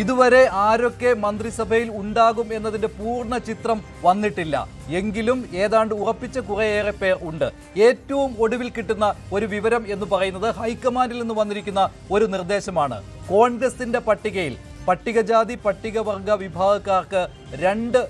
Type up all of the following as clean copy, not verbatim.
ഇതുവരെ ആരൊക്കെ മന്ത്രിസഭയിൽ ഉണ്ടാകും എന്നതിന്റെ പൂർണ്ണ ചിത്രം വന്നിട്ടില്ല. എങ്കിലും ഏതാണ്ട് ഉറപ്പിച്ച കുറേയേറെ പേർ ഉണ്ട്. ഏറ്റവും ഒടുവിൽ കിട്ടുന്ന ഒരു വിവരം എന്ന് പറയുന്നത് ഹൈക്കമാൻഡിൽ നിന്ന് വന്നിരിക്കുന്ന ഒരു നിർദ്ദേശമാണ്. കോൺഗ്രസിന്റെ പട്ടികയിൽ പട്ടികജാതി പട്ടികവർഗ വിഭാഗക്കാർക്ക് രണ്ട്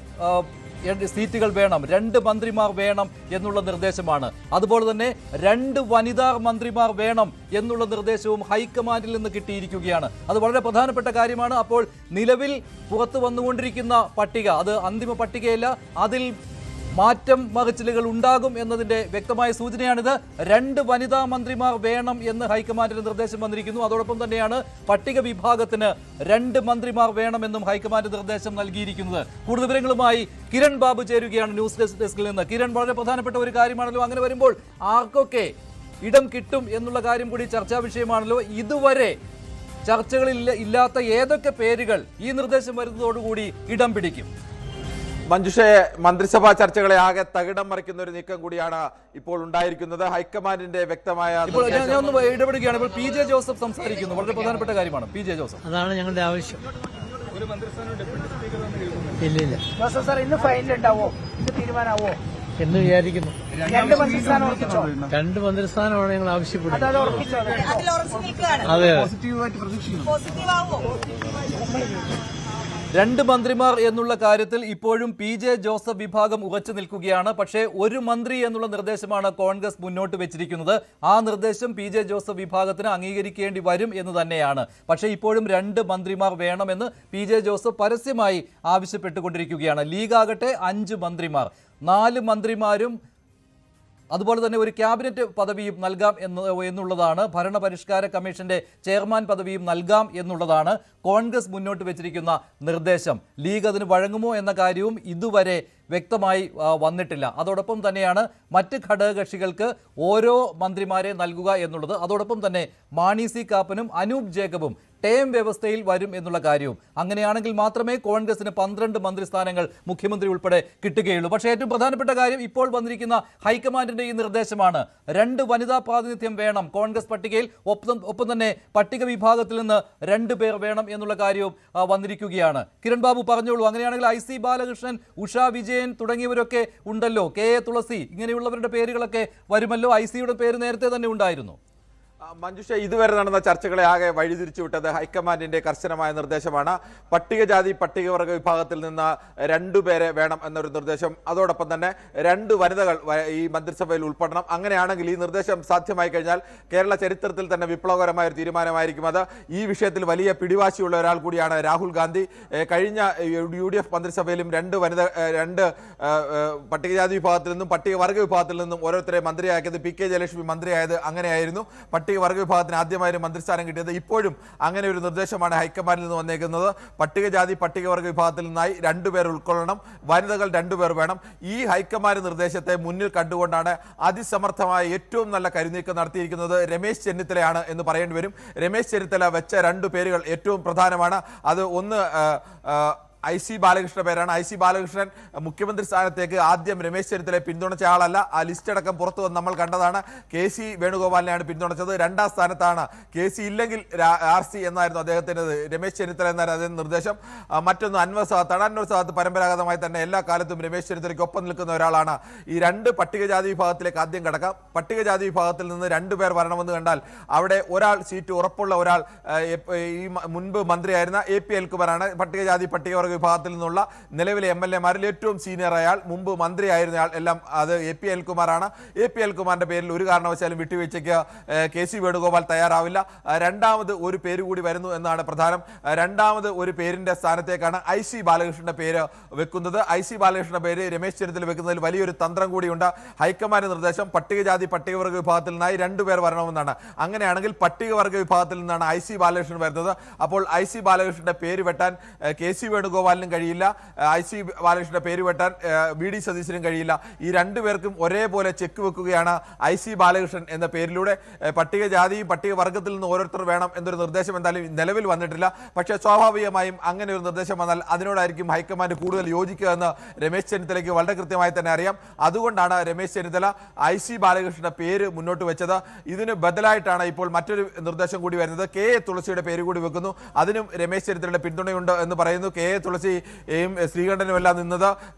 സീറ്റുകൾ വേണം, 2 മന്ത്രിമാർ വേണം എന്നുള്ള നിർദ്ദേശമാണ്. അതുപോലെ തന്നെ 2 വനിതാ മന്ത്രിമാർ വേണം എന്നുള്ള നിർദ്ദേശവും ഹൈക്കമാൻഡിൽ നിന്ന് കിട്ടിയിരിക്കുകയാണ്. അത് വളരെ പ്രധാനപ്പെട്ട കാര്യമാണ്. അപ്പോൾ നിലവിൽ പുറത്തു വന്നുകൊണ്ടിരിക്കുന്ന പട്ടിക അത് അന്തിമ പട്ടികയല്ല, അതിൽ മാറ്റം മറിച്ചിലുകൾ ഉണ്ടാകും എന്നതിന്റെ വ്യക്തമായ സൂചനയാണിത്. 2 വനിതാ മന്ത്രിമാർ വേണം എന്ന് ഹൈക്കമാൻഡിന് നിർദ്ദേശം വന്നിരിക്കുന്നു. അതോടൊപ്പം തന്നെയാണ് പട്ടിക വിഭാഗത്തിന് 2 മന്ത്രിമാർ വേണമെന്നും ഹൈക്കമാൻഡ് നിർദ്ദേശം നൽകിയിരിക്കുന്നത്. കൂടുതൽ വിവരങ്ങളുമായി കിരൺ ബാബു ചേരുകയാണ് ന്യൂസ് ഡെസ്കിൽ നിന്ന്. കിരൺ, വളരെ പ്രധാനപ്പെട്ട ഒരു കാര്യമാണല്ലോ. അങ്ങനെ വരുമ്പോൾ ആർക്കൊക്കെ ഇടം കിട്ടും എന്നുള്ള കാര്യം കൂടി ചർച്ചാ വിഷയമാണല്ലോ. ഇതുവരെ ചർച്ചകളിൽ ഇല്ലാത്ത ഏതൊക്കെ പേരുകൾ ഈ നിർദ്ദേശം വരുന്നതോടുകൂടി ഇടം പിടിക്കും? മഞ്ജുഷയെ, മന്ത്രിസഭാ ചർച്ചകളെ ആകെ തകിടം മറിക്കുന്ന ഒരു നീക്കം കൂടിയാണ് ഇപ്പോൾ ഉണ്ടായിരിക്കുന്നത്. ഹൈക്കമാൻഡിന്റെ വ്യക്തമായ ഞാൻ ഒന്ന് ഇടപെടുകയാണ്. ഇപ്പോൾ പി ജെ ജോസഫ് സംസാരിക്കുന്നു. വളരെ പ്രധാനപ്പെട്ട കാര്യമാണ്. പി ജെ ജോസഫ്, അതാണ് ഞങ്ങളുടെ ആവശ്യം. ഇല്ല ജോസഫ് സാർ, ഇന്ന് ഫൈനൽ ഉണ്ടാവോ? ഇത് തീരുമാനമാവോ എന്ന് വിചാരിക്കുന്നു. 2 മന്ത്രിസ്ഥാനമാണ് ഞങ്ങൾ ആവശ്യപ്പെടുന്നത്. അതെ, 2 മന്ത്രിമാർ എന്നുള്ള കാര്യത്തിൽ ഇപ്പോഴും പി ജെ ജോസഫ് വിഭാഗം ഉറച്ചു നിൽക്കുകയാണ്. പക്ഷേ 1 മന്ത്രി എന്നുള്ള നിർദ്ദേശമാണ് കോൺഗ്രസ് മുന്നോട്ട് വെച്ചിരിക്കുന്നത്. ആ നിർദ്ദേശം പി ജെ ജോസഫ് വിഭാഗത്തിന് അംഗീകരിക്കേണ്ടി വരും എന്ന് തന്നെയാണ്. പക്ഷേ ഇപ്പോഴും 2 മന്ത്രിമാർ വേണമെന്ന് പി ജെ ജോസഫ് പരസ്യമായി ആവശ്യപ്പെട്ടുകൊണ്ടിരിക്കുകയാണ്. ലീഗാകട്ടെ 5 മന്ത്രിമാർ, 4 മന്ത്രിമാരും അതുപോലെ തന്നെ ഒരു ക്യാബിനറ്റ് പദവിയും നൽകാം എന്നുള്ളതാണ്. ഭരണപരിഷ്കാര കമ്മീഷന്റെ ചെയർമാൻ പദവിയും നൽകാം എന്നുള്ളതാണ് കോൺഗ്രസ് മുന്നോട്ട് വെച്ചിരിക്കുന്ന നിർദ്ദേശം. ലീഗ് അതിന് വഴങ്ങുമോ എന്ന കാര്യവും ഇതുവരെ വ്യക്തമായി വന്നിട്ടില്ല. അതോടൊപ്പം തന്നെയാണ് മറ്റ് ഘടകകക്ഷികൾക്ക് ഓരോ മന്ത്രിമാരെ നൽകുക എന്നുള്ളത്. അതോടൊപ്പം തന്നെ മാണി സി കാപ്പനും അനൂപ് ജേക്കബും ടേം വ്യവസ്ഥയിൽ വരും എന്നുള്ള കാര്യവും. അങ്ങനെയാണെങ്കിൽ മാത്രമേ കോൺഗ്രസിന് 12 മന്ത്രിസ്ഥാനങ്ങൾ മുഖ്യമന്ത്രി ഉൾപ്പെടെ കിട്ടുകയുള്ളൂ. പക്ഷേ ഏറ്റവും പ്രധാനപ്പെട്ട കാര്യം ഇപ്പോൾ വന്നിരിക്കുന്ന ഹൈക്കമാൻഡിന്റെ ഈ നിർദ്ദേശമാണ്. 2 വനിതാ പ്രാതിനിധ്യം വേണം കോൺഗ്രസ് പട്ടികയിൽ. ഒപ്പം തന്നെ പട്ടിക വിഭാഗത്തിൽ നിന്ന് 2 പേർ വേണം എന്നുള്ള കാര്യവും വന്നിരിക്കുകയാണ്. കിരൺ ബാബു പറഞ്ഞോളൂ. അങ്ങനെയാണെങ്കിൽ IC ബാലകൃഷ്ണൻ, ഉഷ വിജയൻ തുടങ്ങിയവരൊക്കെ ഉണ്ടല്ലോ, KA തുളസി, ഇങ്ങനെയുള്ളവരുടെ പേരുകളൊക്കെ വരുമല്ലോ. ICയുടെ പേര് നേരത്തെ തന്നെ ഉണ്ടായിരുന്നു. മഞ്ജുഷ, ഇതുവരെ നടന്ന ചർച്ചകളെ ആകെ വഴിതിരിച്ചുവിട്ടത് ഹൈക്കമാൻഡിന്റെ കർശനമായ നിർദ്ദേശമാണ്. പട്ടികജാതി പട്ടികവർഗ വിഭാഗത്തിൽ നിന്ന് 2 പേരെ വേണം എന്നൊരു നിർദ്ദേശം. അതോടൊപ്പം തന്നെ 2 വനിതകൾ ഈ മന്ത്രിസഭയിൽ ഉൾപ്പെടണം. അങ്ങനെയാണെങ്കിൽ ഈ നിർദ്ദേശം സാധ്യമായി കഴിഞ്ഞാൽ കേരള ചരിത്രത്തിൽ തന്നെ വിപ്ലവകരമായ ഒരു തീരുമാനമായിരിക്കും അത്. ഈ വിഷയത്തിൽ വലിയ പിടിവാശിയുള്ള ഒരാൾ കൂടിയാണ് രാഹുൽ ഗാന്ധി. കഴിഞ്ഞ UDF മന്ത്രിസഭയിലും 2 പട്ടികജാതി വിഭാഗത്തിൽ നിന്നും പട്ടികവർഗ വിഭാഗത്തിൽ നിന്നും ഓരോരുത്തരെ മന്ത്രിയാക്കിയത്. PK ജയലക്ഷ്മി മന്ത്രിയായത് അങ്ങനെയായിരുന്നു. പട്ടികവർഗ വിഭാഗത്തിന് ആദ്യമായ ഒരു മന്ത്രിസ്ഥാനം കിട്ടിയത്. ഇപ്പോഴും അങ്ങനെ ഒരു നിർദ്ദേശമാണ് ഹൈക്കമാൻഡിൽ നിന്ന് വന്നേക്കുന്നത്. പട്ടികജാതി പട്ടികവർഗ വിഭാഗത്തിൽ നിന്നായി 2 പേർ ഉൾക്കൊള്ളണം, വനിതകൾ 2 പേർ വേണം. ഈ ഹൈക്കമാൻഡ് നിർദ്ദേശത്തെ മുന്നിൽ കണ്ടുകൊണ്ടാണ് അതിസമർത്ഥമായ ഏറ്റവും നല്ല കരുനീക്കം നടത്തിയിരിക്കുന്നത് രമേശ് ചെന്നിത്തലയാണ് എന്ന് പറയേണ്ടി വരും. രമേശ് ചെന്നിത്തല വെച്ച 2 പേരുകൾ ഏറ്റവും പ്രധാനമാണ്. അത് ഒന്ന് IC ബാലകൃഷ്ണ പേരാണ്. IC ബാലകൃഷ്ണൻ മുഖ്യമന്ത്രി സ്ഥാനത്തേക്ക് ആദ്യം രമേശ് ചെന്നിത്തലയെ പിന്തുണച്ച ആളല്ല. ആ ലിസ്റ്റ് അടക്കം പുറത്തു വന്ന് നമ്മൾ കണ്ടതാണ്. KC വേണുഗോപാലിനെയാണ് പിന്തുണച്ചത്. 2ാം സ്ഥാനത്താണ് KC ഇല്ലെങ്കിൽ RC എന്നായിരുന്നു അദ്ദേഹത്തിന്, രമേശ് ചെന്നിത്തല എന്നായിരുന്നു അദ്ദേഹം നിർദ്ദേശം. മറ്റൊന്ന് അൻവർ സാദത്താണ്. അൻവർ സാദത്ത് പരമ്പരാഗതമായി തന്നെ എല്ലാ കാലത്തും രമേശ് ചെന്നിത്തലയ്ക്ക് ഒപ്പം നിൽക്കുന്ന ഒരാളാണ്. ഈ 2 പട്ടികജാതി വിഭാഗത്തിലേക്ക് ആദ്യം കടക്കാം. പട്ടികജാതി വിഭാഗത്തിൽ നിന്ന് 2 പേർ വരണമെന്ന് കണ്ടാൽ അവിടെ ഒരാൾ സീറ്റ് ഉറപ്പുള്ള ഒരാൾ ഈ മുൻപ് മന്ത്രിയായിരുന്ന AP അനിൽകുമാറാണ്. പട്ടികജാതി പട്ടികവർഗ വിഭാഗത്തിൽ നിന്നുള്ള നിലവിലെ MLA-മാരിൽ ഏറ്റവും സീനിയർ അയാൾ, മുമ്പ് മന്ത്രിയായിരുന്നയാൾ, എല്ലാം അത് AP അനിൽകുമാറാണ്. AP അനിൽകുമാറിന്റെ പേരിൽ ഒരു കാരണവശാലും വിട്ടുവീഴ്ചയ്ക്ക് KC വേണുഗോപാൽ തയ്യാറാവില്ല. 2ാമത് ഒരു പേര് കൂടി വരുന്നു എന്നാണ് പ്രധാനം. 2ാമത് ഒരു പേരിന്റെ സ്ഥാനത്തേക്കാണ് IC ബാലകൃഷ്ണന്റെ പേര് വെക്കുന്നത്. IC ബാലകൃഷ്ണന്റെ പേര് രമേശ് ചെന്നിത്തല വെക്കുന്നതിൽ വലിയൊരു തന്ത്രം കൂടിയുണ്ട്. ഹൈക്കമാൻഡ് നിർദ്ദേശം പട്ടികജാതി പട്ടികവർഗ വിഭാഗത്തിൽ നിന്നായി 2 പേർ വരണമെന്നാണ്. അങ്ങനെയാണെങ്കിൽ പട്ടികവർഗ വിഭാഗത്തിൽ നിന്നാണ് IC ബാലകൃഷ്ണൻ വരുന്നത്. അപ്പോൾ IC ബാലകൃഷ്ണന്റെ പേര് വെട്ടാൻ KC വേണുഗോപാൽ വേണുഗോപാലിനും കഴിയില്ല, IC ബാലകൃഷ്ണന്റെ പേര് വെട്ടാൻ VD സതീശനും കഴിയില്ല. ഈ രണ്ടുപേർക്കും ഒരേപോലെ ചെക്ക് വെക്കുകയാണ് IC ബാലകൃഷ്ണൻ എന്ന പേരിലൂടെ. പട്ടികജാതിയും പട്ടികവർഗത്തിൽ നിന്ന് ഓരോരുത്തർ വേണം എന്നൊരു നിർദ്ദേശം എന്തായാലും നിലവിൽ വന്നിട്ടില്ല. പക്ഷേ സ്വാഭാവികമായും അങ്ങനെ ഒരു നിർദ്ദേശം വന്നാൽ അതിനോടായിരിക്കും ഹൈക്കമാൻഡ് കൂടുതൽ യോജിക്കുക എന്ന് രമേശ് ചെന്നിത്തലയ്ക്ക് വളരെ കൃത്യമായി തന്നെ അറിയാം. അതുകൊണ്ടാണ് രമേശ് ചെന്നിത്തല IC ബാലകൃഷ്ണന്റെ പേര് മുന്നോട്ട് വെച്ചത്. ഇതിന് ബദലായിട്ടാണ് ഇപ്പോൾ മറ്റൊരു നിർദ്ദേശം കൂടി വരുന്നത്. KA തുളസിയുടെ പേര് കൂടി വെക്കുന്നു. അതിനും രമേശ് ചെന്നിത്തലയുടെ പിന്തുണയുണ്ട് എന്ന് പറയുന്നു. KA തുളസിയും ശ്രീകണ്ഠനും എല്ലാം നിന്നത്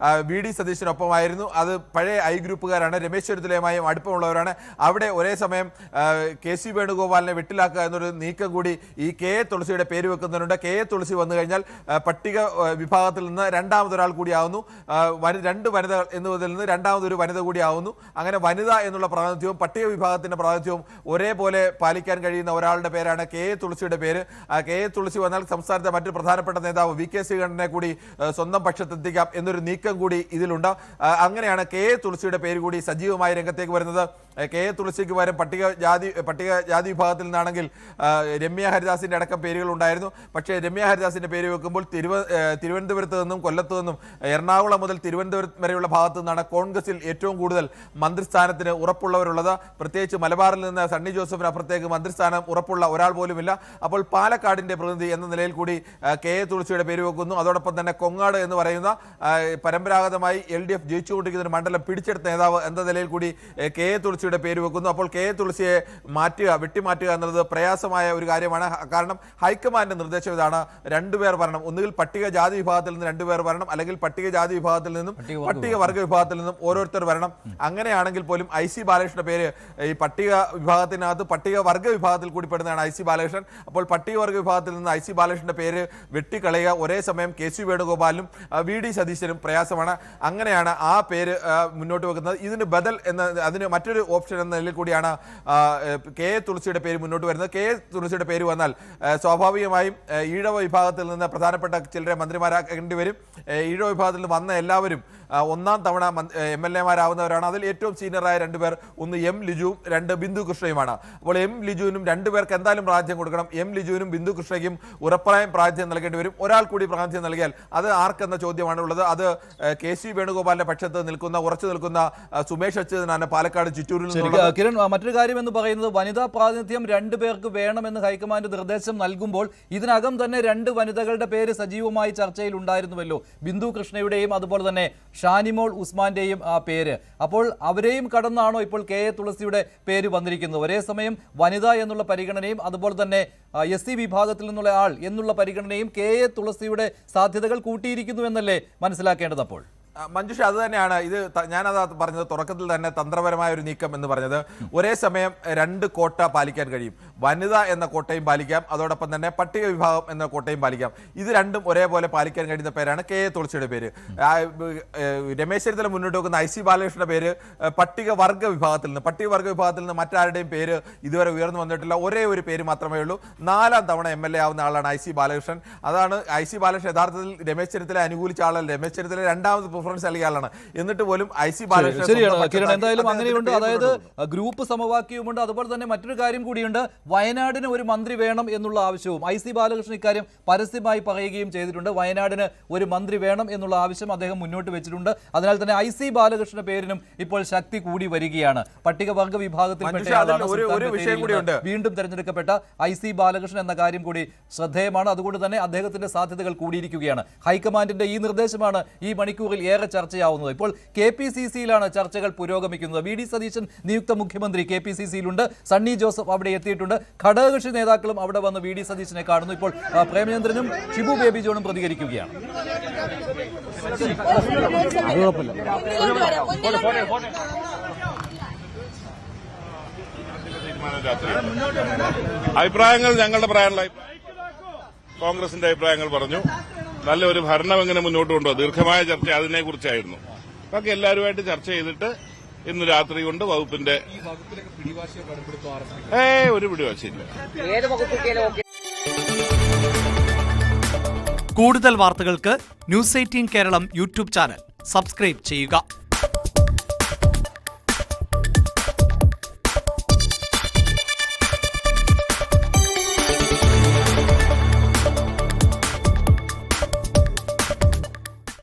VD സതീശനൊപ്പമായിരുന്നു. അത് പഴയ I ഗ്രൂപ്പുകാരാണ്, രമേശ് ചെന്നിത്തലയുമായും അടുപ്പമുള്ളവരാണ്. അവിടെ ഒരേ സമയം KC വേണുഗോപാലിനെ വെട്ടിലാക്കുക എന്നൊരു നീക്കം കൂടി ഈ KA തുളസിയുടെ പേര് വെക്കുന്നുണ്ട്. KA തുളസി വന്നു കഴിഞ്ഞാൽ പട്ടിക വിഭാഗത്തിൽ നിന്ന് രണ്ടാമതൊരാൾ കൂടിയാവുന്നു. രണ്ട് വനിതകൾ എന്നതിൽ നിന്ന് രണ്ടാമതൊരു വനിത കൂടിയാവുന്നു. അങ്ങനെ വനിത എന്നുള്ള പ്രാതിനിധ്യവും പട്ടിക വിഭാഗത്തിന്റെ പ്രാതിനിധ്യവും ഒരേപോലെ പാലിക്കാൻ കഴിയുന്ന ഒരാളുടെ പേരാണ് KA തുളസിയുടെ പേര്. KA തുളസി വന്നാൽ സംസ്ഥാനത്തെ മറ്റൊരു പ്രധാനപ്പെട്ട നേതാവ് VK ശ്രീകണ്ഠനെ കൂടി സ്വന്തം പക്ഷത്തെത്തിക്കാം എന്നൊരു നീക്കം കൂടി ഇതിലുണ്ട്. അങ്ങനെയാണ് KA തുളസിയുടെ പേര് കൂടി സജീവമായി രംഗത്തേക്ക് വരുന്നത്. KA തുളസിക്ക് പകരം പട്ടികജാതി വിഭാഗത്തിൽ നിന്നാണെങ്കിൽ രമ്യ ഹരിദാസിന്റെ അടക്കം പേരുകൾ ഉണ്ടായിരുന്നു. പക്ഷേ രമ്യ ഹരിദാസിന്റെ പേര് വെക്കുമ്പോൾ തിരുവനന്തപുരത്ത് നിന്നും കൊല്ലത്ത് നിന്നും എറണാകുളം മുതൽ തിരുവനന്തപുരം വരെയുള്ള ഭാഗത്തു നിന്നാണ് കോൺഗ്രസിൽ ഏറ്റവും കൂടുതൽ മന്ത്രിസ്ഥാനത്തിന് ഉറപ്പുള്ളവരുള്ളത്. പ്രത്യേകിച്ച് മലബാറിൽ നിന്ന് സണ്ണി ജോസഫിന് അപ്പുറത്തേക്ക് മന്ത്രിസ്ഥാനം ഉറപ്പുള്ള ഒരാൾ പോലുമില്ല. അപ്പോൾ പാലക്കാടിന്റെ പ്രതിനിധി എന്ന നിലയിൽ കൂടി KA തുളസിയുടെ പേര് വെക്കുന്നു. അതോടൊപ്പം തന്നെ കൊങ്ങാട് എന്ന് പറയുന്ന പരമ്പരാഗതമായി LDF ജയിച്ചുകൊണ്ടിരിക്കുന്ന ഒരു മണ്ഡലം പിടിച്ചെടുത്ത നേതാവ് എന്ന നിലയിൽ കൂടി KA തുളസിയുടെ പേര് വെക്കുന്നു. അപ്പോൾ KA തുളസിയെ വെട്ടിമാറ്റുക എന്നത് പ്രയാസമായ ഒരു കാര്യമാണ്. കാരണം ഹൈക്കമാൻഡിന്റെ നിർദ്ദേശം ഇതാണ്, രണ്ടുപേർ വരണം. ഒന്നുകിൽ പട്ടികജാതി വിഭാഗത്തിൽ നിന്ന് രണ്ടുപേർ വരണം, അല്ലെങ്കിൽ പട്ടികജാതി വിഭാഗത്തിൽ നിന്നും പട്ടികവർഗ വിഭാഗത്തിൽ നിന്നും ഓരോരുത്തർ വരണം. അങ്ങനെയാണെങ്കിൽ പോലും IC ബാലകൃഷ്ണന്റെ പേര് ഈ പട്ടിക വിഭാഗത്തിനകത്ത് പട്ടികവർഗ വിഭാഗത്തിൽ കൂടി പെടുന്നതാണ് IC ബാലകൃഷ്ണൻ. അപ്പോൾ പട്ടികവർഗ വിഭാഗത്തിൽ നിന്ന് IC ബാലകൃഷ്ണന്റെ പേര് വെട്ടിക്കളയുക ഒരേ സമയം KC വേണുഗോപാലിനും VD സതീശനും പ്രയാസമാണ്. അങ്ങനെയാണ് ആ പേര് മുന്നോട്ട് വെക്കുന്നത്. ഇതിന് ബദൽ അതിന് മറ്റൊരു ഓപ്ഷൻ എന്ന നിലയിൽ കൂടിയാണ് KA തുളസിയുടെ പേര് മുന്നോട്ട് വരുന്നത്. KA തുളസിയുടെ പേര് വന്നാൽ സ്വാഭാവികമായും ഈഴവ വിഭാഗത്തിൽ നിന്ന് പ്രധാനപ്പെട്ട ചിലരെ മന്ത്രിമാരാക്കേണ്ടി വരും. ഈഴവ വിഭാഗത്തിൽ നിന്ന് വന്ന എല്ലാവരും ഒന്നാം തവണ MLA-മാരാവുന്നവരാണ്. അതിൽ ഏറ്റവും സീനിയറായ രണ്ടുപേർ, ഒന്ന് M ലിജുവും രണ്ട് ബിന്ദു കൃഷ്ണയുമാണ്. അപ്പോൾ M ലിജുവിനും രണ്ടുപേർക്ക് എന്തായാലും പ്രാതിനിധ്യം കൊടുക്കണം. M ലിജുവിനും ബിന്ദു കൃഷ്ണയ്ക്കും ഉറപ്പായും പ്രാതിനിധ്യം നൽകേണ്ടി വരും. ഒരാൾ കൂടി പ്രാതിനിധ്യം നൽകിയാൽ അത് ആർക്കെന്ന ചോദ്യമാണ് ഉള്ളത്. അത് KC വേണുഗോപാലിന്റെ പക്ഷത്ത് ഉറച്ചു നിൽക്കുന്ന സുമേഷ് അച്യുതനാണ് പാലക്കാട് ചിറ്റൂരിൽ. കിരൺ, മറ്റൊരു കാര്യം എന്ന് പറയുന്നത് വനിതാ പ്രാതിനിധ്യം രണ്ടുപേർക്ക് വേണമെന്ന് ഹൈക്കമാൻഡ് നിർദ്ദേശം നൽകുമ്പോൾ ഇതിനകം തന്നെ രണ്ട് വനിതകളുടെ പേര് സജീവമായി ചർച്ചയിൽ ഉണ്ടായിരുന്നുവല്ലോ, ബിന്ദു കൃഷ്ണയുടെയും അതുപോലെ തന്നെ ഷാനിമോൾ ഉസ്മാന്റെയും പേര്. അപ്പോൾ അവരെയും കടന്നാണോ ഇപ്പോൾ KA തുളസിയുടെ പേര് വന്നിരിക്കുന്നത്? ഒരേ സമയം വനിത എന്നുള്ള പരിഗണനയും അതുപോലെ തന്നെ SC വിഭാഗത്തിൽ നിന്നുള്ള ആൾ എന്നുള്ള പരിഗണനയും KA തുളസിയുടെ സാധ്യതകൾ കൂട്ടിയിരിക്കുന്നു എന്നല്ലേ മനസ്സിലാക്കേണ്ടത്? അപ്പോൾ മഞ്ജുഷ, അത് തന്നെയാണ് ഇത് ഞാനത് പറഞ്ഞത് തുടക്കത്തിൽ തന്നെ തന്ത്രപരമായ ഒരു നീക്കം എന്ന് പറഞ്ഞത്. ഒരേ സമയം രണ്ട് കോട്ട പാലിക്കാൻ കഴിയും. വനിത എന്ന കോട്ടയും പാലിക്കാം, അതോടൊപ്പം തന്നെ പട്ടിക വിഭാഗം എന്ന കോട്ടയും പാലിക്കാം. ഇത് രണ്ടും ഒരേപോലെ പാലിക്കാൻ കഴിയുന്ന പേരാണ് KA തുളസിയുടെ പേര്. രമേശ് ചെന്നിത്തല മുന്നോട്ട് വെക്കുന്ന IC ബാലകൃഷ്ണന്റെ പേര് പട്ടികവർഗ വിഭാഗത്തിൽ നിന്ന് മറ്റാരുടെയും പേര് ഇതുവരെ ഉയർന്നു വന്നിട്ടില്ല. ഒരേ ഒരു പേര് മാത്രമേ ഉള്ളൂ. 4ാം തവണ MLA ആവുന്ന ആളാണ് IC ബാലകൃഷ്ണൻ. അതാണ് IC ബാലകൃഷ്ണൻ യഥാർത്ഥത്തിൽ രമേശ് ചെന്നിത്തല അനുകൂലിച്ച ആളല്ല. രമേശ് ചെന്നിത്തല രണ്ടാമത് പ്രിഫറൻസ് നൽകിയാലാണ്. എന്നിട്ട് പോലും IC ബാലകൃഷ്ണൻ എന്തായാലും അങ്ങനെയുണ്ട്. അതായത് ഗ്രൂപ്പ് സമവാക്യവുമുണ്ട്. അതുപോലെ തന്നെ മറ്റൊരു കാര്യം കൂടിയുണ്ട്, വയനാടിന് ഒരു മന്ത്രി വേണം എന്നുള്ള ആവശ്യവും IC ബാലകൃഷ്ണൻ ഇക്കാര്യം പരസ്യമായി പറയുകയും ചെയ്തിട്ടുണ്ട്. വയനാടിന് ഒരു മന്ത്രി വേണം എന്നുള്ള ആവശ്യം അദ്ദേഹം മുന്നോട്ട് വെച്ചിട്ടുണ്ട്. അതിനാൽ തന്നെ IC ബാലകൃഷ്ണന്റെ പേരിനും ഇപ്പോൾ ശക്തി കൂടി വരികയാണ്. പട്ടികവർഗ വിഭാഗത്തിൽപ്പെട്ട വീണ്ടും തെരഞ്ഞെടുക്കപ്പെട്ട IC ബാലകൃഷ്ണൻ എന്ന കാര്യം കൂടി ശ്രദ്ധേയമാണ്. അതുകൊണ്ട് തന്നെ അദ്ദേഹത്തിന്റെ സാധ്യതകൾ കൂടിയിരിക്കുകയാണ്. ഹൈക്കമാൻഡിന്റെ ഈ നിർദ്ദേശമാണ് ഈ മണിക്കൂറിൽ ഏറെ ചർച്ചയാവുന്നത്. ഇപ്പോൾ KPCC-യിലാണ് ചർച്ചകൾ പുരോഗമിക്കുന്നത്. VD സതീശൻ നിയുക്ത മുഖ്യമന്ത്രി KPCC-യിലുണ്ട്. സണ്ണി ജോസഫ് അവിടെ എത്തിയിട്ടുണ്ട്. ഘടകകക്ഷി നേതാക്കളും അവിടെ വന്ന് VD സതീശനെ കാണുന്നു. ഇപ്പോൾ പ്രേമചന്ദ്രനും ഷിബു ബേബി ജോണും പ്രതികരിക്കുകയാണ്. അഭിപ്രായങ്ങൾ ഞങ്ങളുടെ പ്രായമുള്ള കോൺഗ്രസിന്റെ അഭിപ്രായങ്ങൾ പറഞ്ഞു. നല്ലൊരു ഭരണം എങ്ങനെ മുന്നോട്ട് കൊണ്ടുപോകും, ദീർഘമായ ചർച്ച അതിനെക്കുറിച്ചായിരുന്നു. ബാക്കി എല്ലാവരുമായിട്ട് ചർച്ച ചെയ്തിട്ട് ഇന്ന് രാത്രി കൊണ്ട് വകുപ്പിന്റെ ഒരു പിടിവാശിയില്ല. കൂടുതൽ വാർത്തകൾക്ക് News 18 Keralam YouTube channel subscribe ചെയ്യുക.